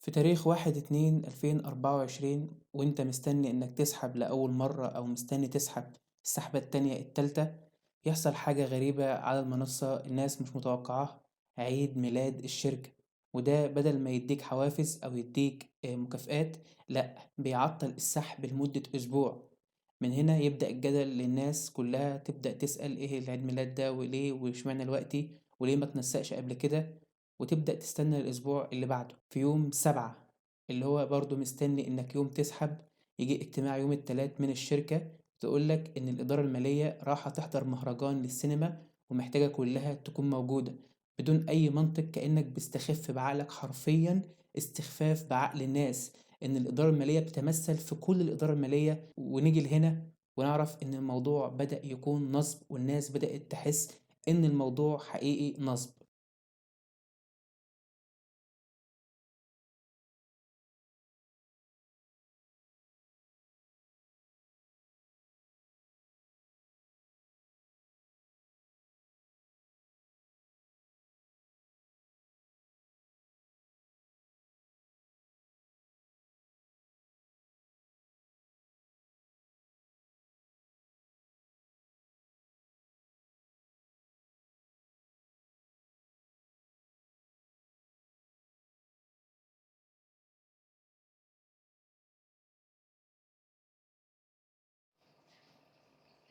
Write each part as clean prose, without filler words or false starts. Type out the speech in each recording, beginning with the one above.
في تاريخ 1/2/2024 وانت مستني انك تسحب لأول مرة او مستني تسحب السحبة التانية التالتة، يحصل حاجة غريبة على المنصة الناس مش متوقعاها: عيد ميلاد الشركة. وده بدل ما يديك حوافز او يديك مكافآت، لا، بيعطل السحب لمدة اسبوع. من هنا يبدأ الجدل، للناس كلها تبدأ تسأل ايه العيد ميلاد ده وليه واشمعنى دلوقتي وليه ما تنسقش قبل كده. وتبدأ تستنى الأسبوع اللي بعده في يوم 7، اللي هو برضو مستني إنك يوم تسحب. يجي اجتماع يوم التلات من الشركة تقولك إن الإدارة المالية راحة تحضر مهرجان للسينما ومحتاجة كلها تكون موجودة، بدون أي منطق، كأنك بيستخف بعقلك حرفيا، استخفاف بعقل الناس، إن الإدارة المالية بتتمثل في كل الإدارة المالية. ونيجي لهنا ونعرف إن الموضوع بدأ يكون نصب، والناس بدأت تحس إن الموضوع حقيقي نصب.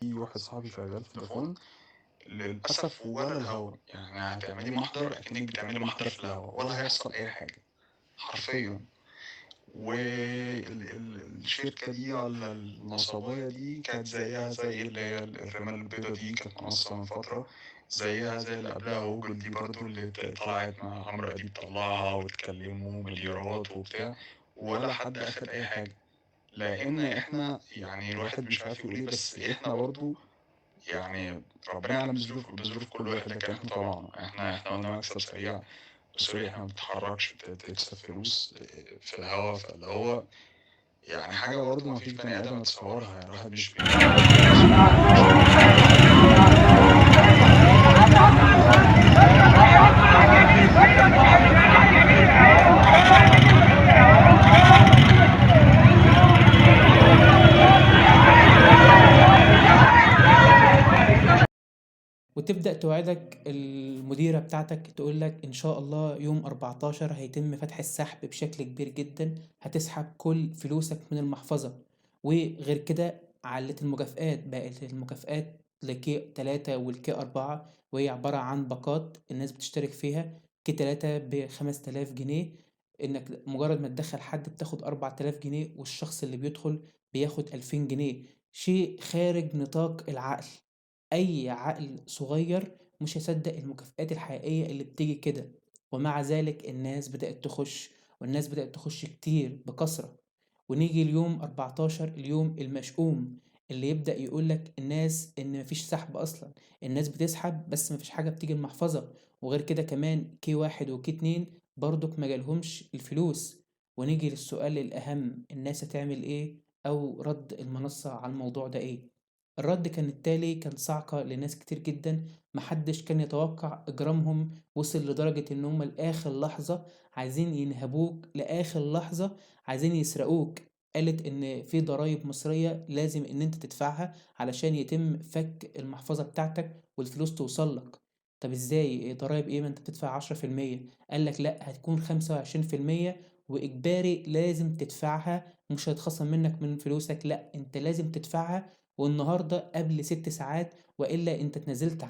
في واحد صاحبي شغال في فودافون للأسف، ولا الهوا يعني هتعملي محضر أكنك بتعملي محضر في الهوا ولا هيحصل أي حاجة حرفيا. والشركة دي ولا النصباية دي كانت زيها زي اللي هي الرمال البيضاء دي، كانت منصة من فترة زيها زي اللي قبلها جوجل دي برضو اللي طلعت مع عمرو أديب طلعها واتكلموا مليارات وبتاع، ولا حد أخد أي حاجة. لأن إحنا يعني الواحد مش عارف يقول إيه، بس إحنا برضو يعني ربنا يعلم بظروف كل واحد، لكن احنا طبعا احنا قلنا مكسب سريع. سوري، احنا ما بنتحركش تكسب فلوس في الهوا، فاللي هو يعني حاجة برضه ما فيش بني آدم يتصورها. يعني الواحد مش وتبدأ توعدك المديرة بتاعتك تقولك إن شاء الله يوم 14 هيتم فتح السحب بشكل كبير جدا، هتسحب كل فلوسك من المحفظة. وغير كده علت المكافآت، بقت المكافآت لكي 3 والكي 4، وهي عبارة عن باقات الناس بتشترك فيها. كي 3 ب5000 جنيه، إنك مجرد ما تدخل حد بتاخد 4000 جنيه، والشخص اللي بيدخل بياخد 2000 جنيه. شيء خارج نطاق العقل. أي عقل صغير مش هيصدق المكافآت الحقيقية اللي بتيجي كده. ومع ذلك الناس بدأت تخش، والناس بدأت تخش كتير بكثرة. ونيجي اليوم 14، اليوم المشؤوم، اللي يبدأ يقولك الناس إن مفيش سحب أصلا. الناس بتسحب بس مفيش حاجة بتيجي المحفظة. وغير كده كمان كي 1 وكي 2 برضك مجالهمش الفلوس. ونيجي للسؤال الأهم: الناس هتعمل إيه؟ أو رد المنصة على الموضوع ده إيه؟ الرد كان التالي، كان صعقة لناس كتير جدا. محدش كان يتوقع إجرامهم وصل لدرجة إن هم لآخر لحظة عايزين ينهبوك، لآخر لحظة عايزين يسرقوك. قالت إن في ضرائب مصرية لازم إن أنت تدفعها علشان يتم فك المحفظة بتاعتك والفلوس توصل لك. طب إزاي ضرائب إيه؟ ما أنت بتدفع 10%. قالك لأ، هتكون 25%، وإجباري لازم تدفعها، مش هيتخصم منك من فلوسك، لأ أنت لازم تدفعها، والنهاردة قبل 6 ساعات، وإلا أنت اتنازلت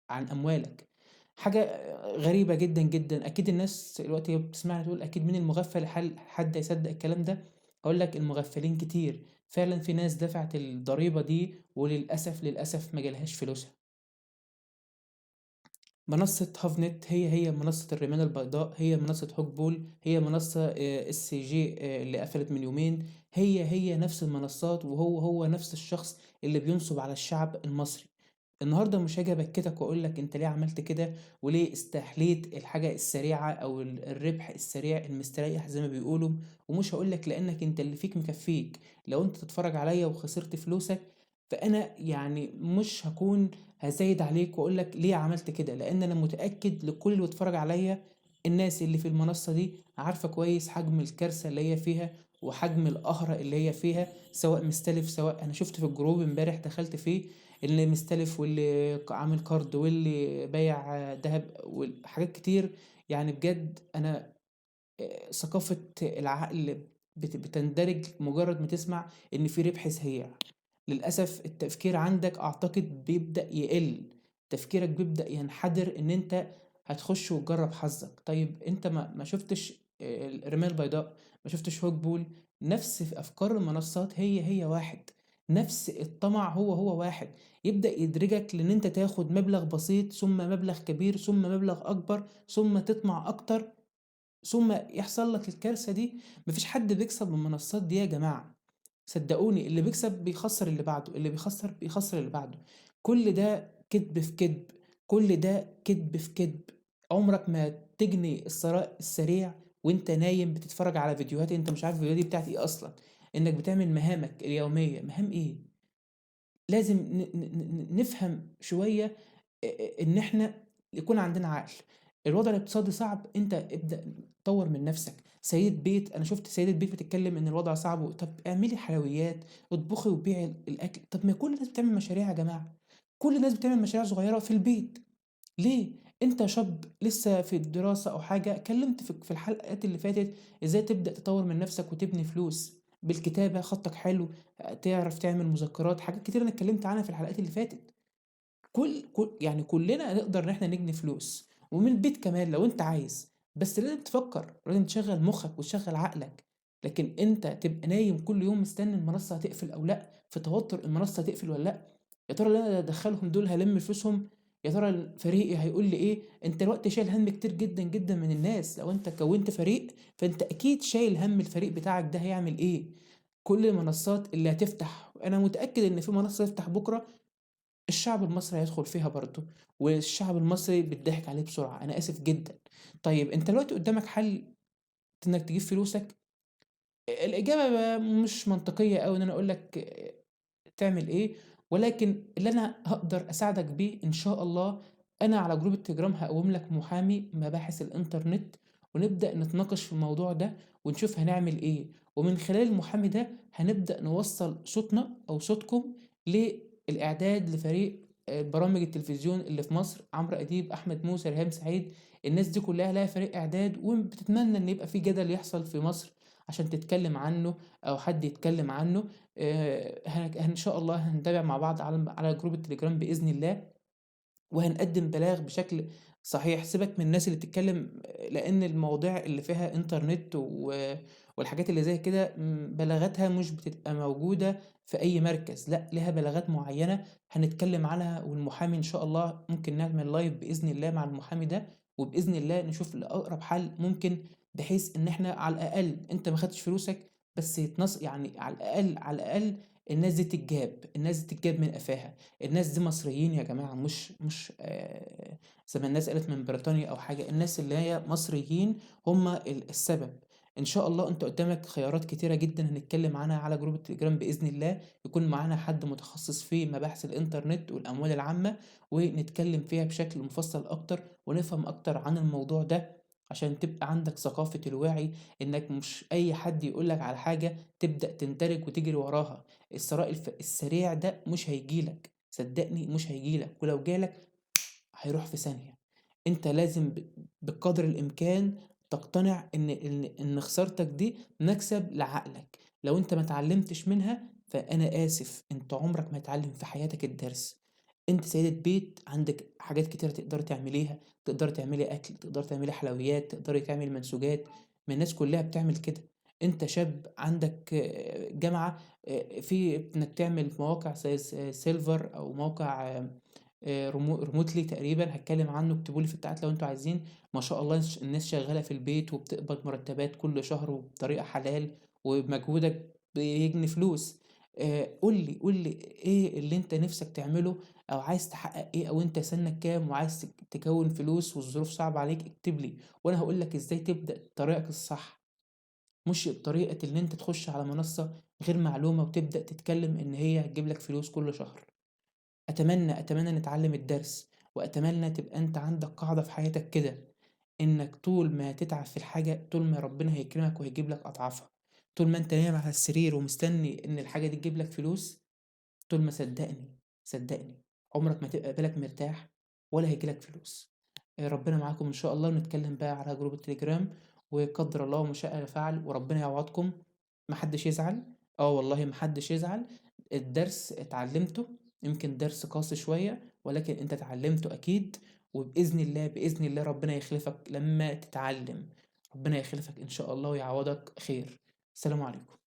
عن أموالك. حاجة غريبة جدا جدا. أكيد الناس دلوقتي بتسمعني تقول أكيد مين المغفل؟ هل حد يصدق الكلام ده؟ أقول لك المغفلين كتير فعلا. في ناس دفعت الضريبة دي وللأسف للأسف ما جالهاش فلوسها. منصة هافنت هي منصة الرمال البيضاء، هي منصة هوك بول، هي منصة اس جي اللي قفلت من يومين. هي نفس المنصات، وهو نفس الشخص اللي بينصب على الشعب المصري. النهارده مش هاجي ابكتك واقول لك انت ليه عملت كده وليه استحليت الحاجه السريعه او الربح السريع المستريح زي ما بيقولوا. ومش هقول لك لانك انت اللي فيك مكفيك. لو انت تتفرج عليا وخسرت فلوسك، فانا يعني مش هكون هزايد عليك واقول لك ليه عملت كده، لان انا متاكد لكل اللي بيتفرج عليا الناس اللي في المنصة دي عارفة كويس حجم الكارثة اللي هي فيها وحجم القهرة اللي هي فيها، سواء مستلف، سواء أنا شفت في الجروب امبارح دخلت فيه اللي مستلف واللي عامل كارد واللي بايع ذهب وحاجات كتير. يعني بجد أنا ثقافة العقل بتندرج مجرد ما تسمع إن في ربح سريع. للأسف التفكير عندك أعتقد بيبدأ يقل، تفكيرك بيبدأ ينحدر إن أنت هتخش وتجرب حظك. طيب أنت ما شفتش الرماية البيضاء، ما شفتش هوك بول؟ نفس في أفكار المنصات هي واحد، نفس الطمع هو واحد. يبدأ يدرجك لأن أنت تاخد مبلغ بسيط ثم مبلغ كبير ثم مبلغ أكبر ثم تطمع أكتر ثم يحصل لك الكارثة دي. مفيش حد بيكسب من المنصات دي يا جماعة، صدقوني. اللي بيكسب بيخسر اللي بعده، اللي بيخسر اللي بعده. كل ده كذب في كذب، كل ده كذب في كذب. عمرك ما تجني الثراء السريع وانت نايم بتتفرج على فيديوهات انت مش عارف الفيديوهات دي بتاعت ايه اصلا، انك بتعمل مهامك اليومية. مهام ايه؟ لازم نفهم شوية ان احنا يكون عندنا عقل. الوضع الاقتصادي صعب، انت ابدأ طور من نفسك. سيدة بيت، انا شفت سيدة بيت بتتكلم ان الوضع صعب طب اعملي حلويات، اطبخي وبيعي الاكل. طب ما كل الناس بتعمل مشاريع يا جماعة، كل الناس بتعمل مشاريع صغيرة في البيت. ليه؟ انت شاب لسه في الدراسة او حاجة، كلمت في الحلقات اللي فاتت ازاي تبدأ تطور من نفسك وتبني فلوس بالكتابة، خطك حلو، تعرف تعمل مذكرات، حاجات كتير انا اتكلمت عنها في الحلقات اللي فاتت. كل يعني كلنا نقدر ان احنا نجني فلوس ومن البيت كمان لو انت عايز، بس لازم تفكر، لازم تشغل مخك وتشغل عقلك. لكن انت تبقى نايم كل يوم مستني المنصة هتقفل او لا، في توتر المنصة هتقفل ولا لا، يا ترى اللي انا ادخلهم دول هلم فلوسهم، يا ترى فريقي هيقول لي ايه. انت الوقت شايل هم كتير جدا جدا من الناس، لو انت كونت فريق فانت اكيد شايل هم الفريق بتاعك ده هيعمل ايه. كل المنصات اللي هتفتح، انا متأكد ان في منصة تفتح بكرة الشعب المصري هيدخل فيها برضه، والشعب المصري بيضحك عليه بسرعة، أنا آسف جدا. طيب أنت دلوقتي قدامك حل إنك تجيب فلوسك؟ الإجابة مش منطقية أوي إن أنا أقول لك تعمل إيه، ولكن اللي أنا هقدر أساعدك بيه إن شاء الله، أنا على جروب التليجرام هقوم لك محامي مباحث الإنترنت، ونبدأ نتناقش في الموضوع ده ونشوف هنعمل إيه. ومن خلال المحامي ده هنبدأ نوصل صوتنا أو صوتكم للإعداد لفريق برامج التلفزيون اللي في مصر، عمرو أديب، أحمد موسى، ريهام سعيد. الناس دي كلها لها فريق إعداد وبتتمنى إن يبقى في جدل يحصل في مصر عشان تتكلم عنه أو حد يتكلم عنه. إن شاء الله هنتابع مع بعض على جروب التليجرام بإذن الله، وهنقدم بلاغ بشكل صحيح. سيبك من الناس اللي بتتكلم، لأن المواضيع اللي فيها إنترنت والحاجات اللي زي كده بلاغاتها مش بتبقى موجودة في أي مركز، لا لها بلاغات معينة هنتكلم عنها. والمحامي إن شاء الله ممكن نعمل لايف بإذن الله مع المحامي ده، وبإذن الله نشوف لأقرب حل ممكن، بحيث إن إحنا على الأقل أنت ما خدتش فلوسك بس يتنص، يعني على الأقل الناس دي تتجاب، الناس دي تتجاب من قفاها. الناس دي مصريين يا جماعة، مش زي ما الناس قالت من بريطانيا أو حاجة. الناس اللي هي مصريين هم السبب. إن شاء الله أنت قدامك خيارات كتيرة جدا هنتكلم عنها على جروب التليجرام بإذن الله، يكون معانا حد متخصص في مباحث الإنترنت والأموال العامة، ونتكلم فيها بشكل مفصل أكتر ونفهم أكتر عن الموضوع ده، عشان تبقى عندك ثقافة الوعي، إنك مش أي حد يقولك على حاجة تبدأ تندرج وتجري وراها. الثراء السريع ده مش هيجيلك، صدقني مش هيجيلك، ولو جالك هيروح في ثانية. انت لازم بقدر الامكان تقتنع ان خسارتك دي مكسب لعقلك. لو انت ما اتعلمتش منها فانا اسف، انت عمرك ما هتعلم في حياتك الدرس. انت سيدة بيت، عندك حاجات كتيرة تقدر تعمليها، تقدر تعملي اكل، تقدر تعملي حلويات، تقدري تعملي منسوجات، ما الناس كلها بتعمل كده. انت شاب عندك جامعة، في انك تعمل مواقع زي سيلفر او موقع ريموتلي تقريبا، هتكلم عنه، اكتبوا لي في التعليقات لو انتوا عايزين. ما شاء الله الناس شغالة في البيت وبتقبض مرتبات كل شهر وبطريقة حلال، وبمجهودك بيجني فلوس. قول لي ايه اللي انت نفسك تعمله، او عايز تحقق ايه، او انت سنك كام وعايز تكون فلوس والظروف صعبة عليك، اكتب لي وانا هقول لك ازاي تبدأ طريقك الصح. مش بطريقة ان انت تخش على منصة غير معلومة وتبدأ تتكلم ان هي هتجيب لك فلوس كل شهر. اتمنى نتعلم الدرس، واتمنى تبقى انت عندك قاعدة في حياتك كده، إنك طول ما هتتعب في الحاجة طول ما ربنا هيكرمك وهيجيب لك أضعافها. طول ما أنت نايم على السرير ومستني إن الحاجة دي تجيب لك فلوس، طول ما صدقني عمرك ما تبقى بالك مرتاح ولا هييجي لك فلوس. ربنا معاكم إن شاء الله، ونتكلم بقى على جروب التليجرام، وقدر الله ما شاء فعل، وربنا يعوضكم. ما حدش يزعل، والله ما حدش يزعل. الدرس اتعلمته، يمكن درس قاسي شوية ولكن انت اتعلمته اكيد، وبإذن الله بإذن الله ربنا يخلفك لما تتعلم. ربنا يخلفك ان شاء الله ويعوضك خير. السلام عليكم.